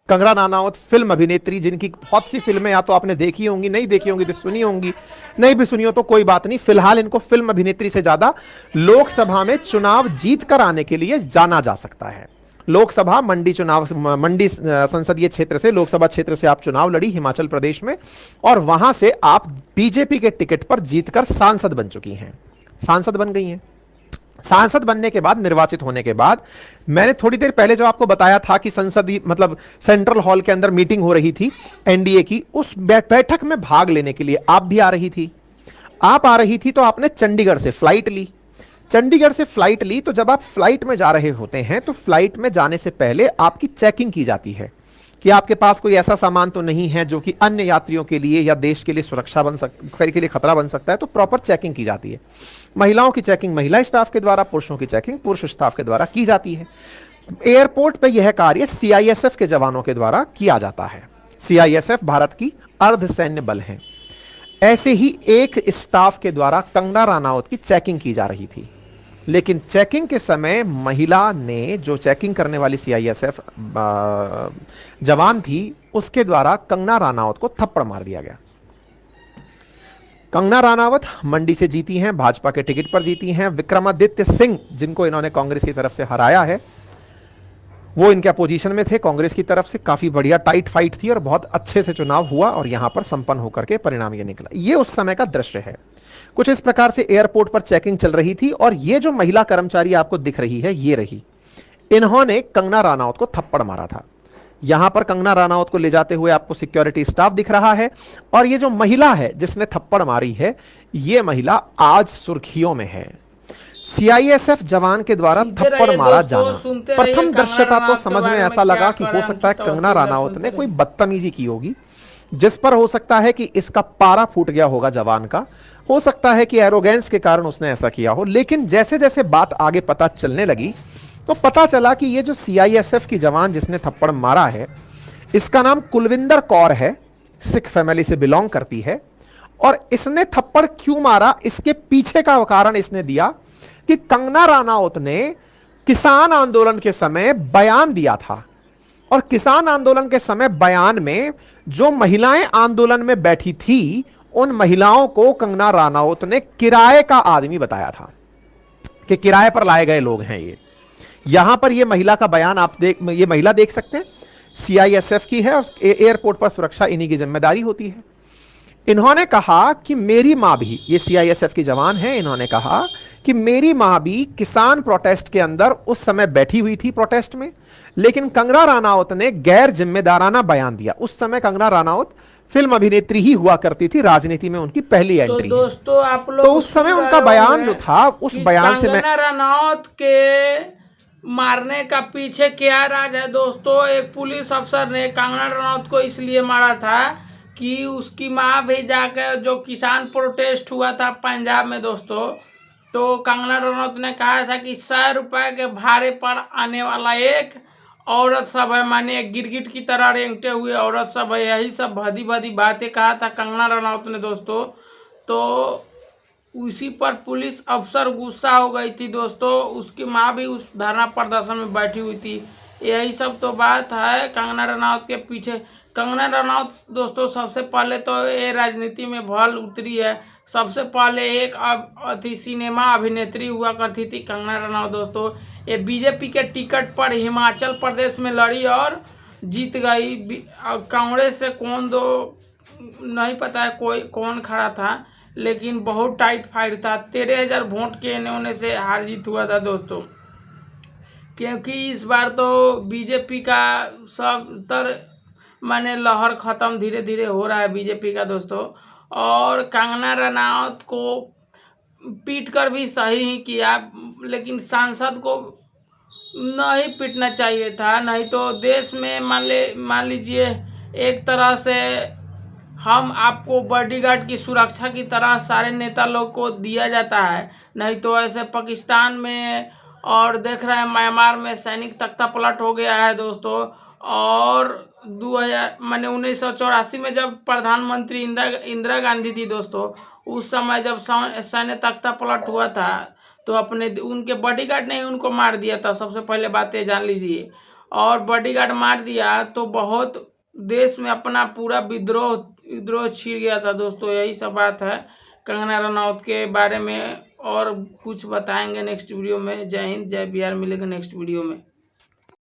Kangana Ranaut film अभिनेत्री, जिनकी बहुत सी फिल्में या तो आपने देखी होंगी, नहीं देखी होंगी तो सुनी होंगी, नहीं भी सुनी हो तो कोई बात नहीं। फिलहाल इनको फिल्म अभिनेत्री से ज्यादा लोकसभा में चुनाव जीत कर आने के लिए जाना जा सकता है। लोकसभा मंडी चुनाव, मंडी संसदीय क्षेत्र से, लोकसभा क्षेत्र से आप चुनाव लड़ी हिमाचल प्रदेश में, और वहां से आप बीजेपी के टिकट पर जीतकर सांसद बन चुकी हैं, सांसद बन गई हैं। सांसद बनने के बाद, निर्वाचित होने के बाद, मैंने थोड़ी देर पहले जो आपको बताया था कि संसदीय मतलब सेंट्रल हॉल के अंदर मीटिंग हो रही थी एनडीए की, उस बैठक में भाग लेने के लिए आप भी आ रही थी। आप आ रही थी तो आपने चंडीगढ़ से फ्लाइट ली। चंडीगढ़ से फ्लाइट ली तो जब आप फ्लाइट में जा रहे होते हैं तो फ्लाइट में जाने से पहले आपकी चेकिंग की जाती है कि आपके पास कोई ऐसा सामान तो नहीं है जो कि अन्य यात्रियों के लिए या देश के लिए सुरक्षा बन के लिए खतरा बन सकता है, तो प्रॉपर चेकिंग की जाती है। महिलाओं की चेकिंग महिला स्टाफ के द्वारा, पुरुषों की चेकिंग पुरुष स्टाफ के द्वारा की जाती है। एयरपोर्ट पे यह कार्य सीआईएसएफ के जवानों के द्वारा किया जाता है। सीआईएसएफ भारत की अर्धसैन्य बल है। ऐसे ही एक स्टाफ के द्वारा कंगना रानावत की चेकिंग की जा रही थी, लेकिन चेकिंग के समय महिला ने, जो चेकिंग करने वाली सीआईएसएफ जवान थी, उसके द्वारा कंगना रानावत को थप्पड़ मार दिया गया। कंगना रानावत मंडी से जीती हैं, भाजपा के टिकट पर जीती हैं। विक्रमादित्य सिंह, जिनको इन्होंने कांग्रेस की तरफ से हराया है, वो इनके अपोजिशन में थे कांग्रेस की तरफ से। काफी बढ़िया टाइट फाइट थी और बहुत अच्छे से चुनाव हुआ और यहां पर संपन्न होकर के परिणाम ये निकला। ये उस समय का दृश्य है। कुछ इस प्रकार से एयरपोर्ट पर चेकिंग चल रही थी और ये जो महिला कर्मचारी आपको दिख रही है, ये रही, इन्होंने कंगना रानावत को थप्पड़ मारा था। यहां पर कंगना रानावत को ले जाते हुए आपको सिक्योरिटी स्टाफ दिख रहा है, और ये जो महिला है जिसने थप्पड़ मारी है, ये महिला आज सुर्खियों में है। सीआईएसएफ जवान के द्वारा थप्पड़ मारा जाना, प्रथम दृश्यता तो समझ में ऐसा लगा कि हो सकता है कंगना रानावत ने कोई बदतमीजी की होगी, जिस पर हो सकता है कि इसका पारा फूट गया होगा जवान का, हो सकता है कि एरोगेंस के कारण उसने ऐसा किया हो। लेकिन जैसे जैसे बात आगे पता चलने लगी तो पता चला कि ये जो सीआईएसएफ की जवान जिसने थप्पड़ मारा है, इसका नाम कुलविंदर कौर है, सिख फैमिली से बिलोंग करती है। और इसने थप्पड़ क्यों मारा, इसके पीछे का कारण इसने दिया कि कंगना रानावत ने किसान आंदोलन के समय बयान दिया था, और किसान आंदोलन के समय बयान में जो महिलाएं आंदोलन में बैठी थी, उन महिलाओं को कंगना रानावत ने किराए का आदमी बताया था कि किराए पर लाए गए लोग हैं ये। यहां पर ये महिला का बयान आप ये महिला देख सकते हैं, सीआईएसएफ की है और एयरपोर्ट पर सुरक्षा इन्हीं की जिम्मेदारी होती है। इन्होंने कहा कि मेरी मां भी, ये सीआईएसएफ की जवान है, इन्होंने कहा कि मेरी मां भी किसान प्रोटेस्ट के अंदर उस समय बैठी हुई थी प्रोटेस्ट में, लेकिन कंगना रानावत ने गैर जिम्मेदाराना बयान दिया। उस समय कंगना रानावत फिल्म अभिनेत्री ही हुआ करती थी, राजनीति में उनकी पहली एंट्री तो दोस्तों आप लोग तो उस समय उनका बयान जो था, उस बयान से मैं, कंगना रनौत के मारने का पीछे क्या राज है दोस्तों। एक पुलिस अफसर ने कंगना रनौत को इसलिए मारा था कि उसकी माँ भी जाकर, जो किसान प्रोटेस्ट हुआ था पंजाब में दोस्तों, तो कंगना रनौत ने कहा था कि 100 रुपए के भाड़े पर आने वाला एक औरत सब है, माने गिरगिट की तरह रेंगते हुए औरत सब है, यही सब भदी भदी बातें कहा था कंगना रनौत ने दोस्तों। तो उसी पर पुलिस अफसर गुस्सा हो गई थी दोस्तों, उसकी माँ भी उस धरना प्रदर्शन में बैठी हुई थी। यही सब तो बात है कंगना रनौत के पीछे। कंगना रनौत दोस्तों सबसे पहले तो ये राजनीति में भल उतरी है। सबसे पहले एक अति सिनेमा अभिनेत्री हुआ करती थी कंगना रनौत दोस्तों। ये बीजेपी के टिकट पर हिमाचल प्रदेश में लड़ी और जीत गई। कांग्रेस से कौन दो नहीं पता है, कोई कौन खड़ा था, लेकिन बहुत टाइट फाइट था। 13,000 वोट के होने से हार जीत हुआ था दोस्तों, क्योंकि इस बार तो बीजेपी का सब तर माने लहर ख़त्म धीरे धीरे हो रहा है बीजेपी का दोस्तों। और कंगना रनौत को पीट कर भी सही ही किया, लेकिन सांसद को नहीं पीटना चाहिए था। नहीं तो देश में मान लीजिए एक तरह से हम आपको बॉडीगार्ड की सुरक्षा की तरह सारे नेता लोग को दिया जाता है। नहीं तो ऐसे पाकिस्तान में और देख रहे हैं म्यांमार में सैनिक तख्ता पलट हो गया है दोस्तों। और 1984 में जब प्रधानमंत्री इंदिरा गांधी थी दोस्तों, उस समय जब सैन्य तख्ता पलट हुआ था तो उनके बॉडीगार्ड ने ही उनको मार दिया था। सबसे पहले बात ये जान लीजिए। और बॉडीगार्ड मार दिया तो बहुत देश में अपना पूरा विद्रोह छिड़ गया था दोस्तों। यही सब बात है कंगना रनौत के बारे में, और कुछ बताएंगे नेक्स्ट वीडियो में। जय हिंद, जय बिहार। मिलेंगे नेक्स्ट वीडियो में।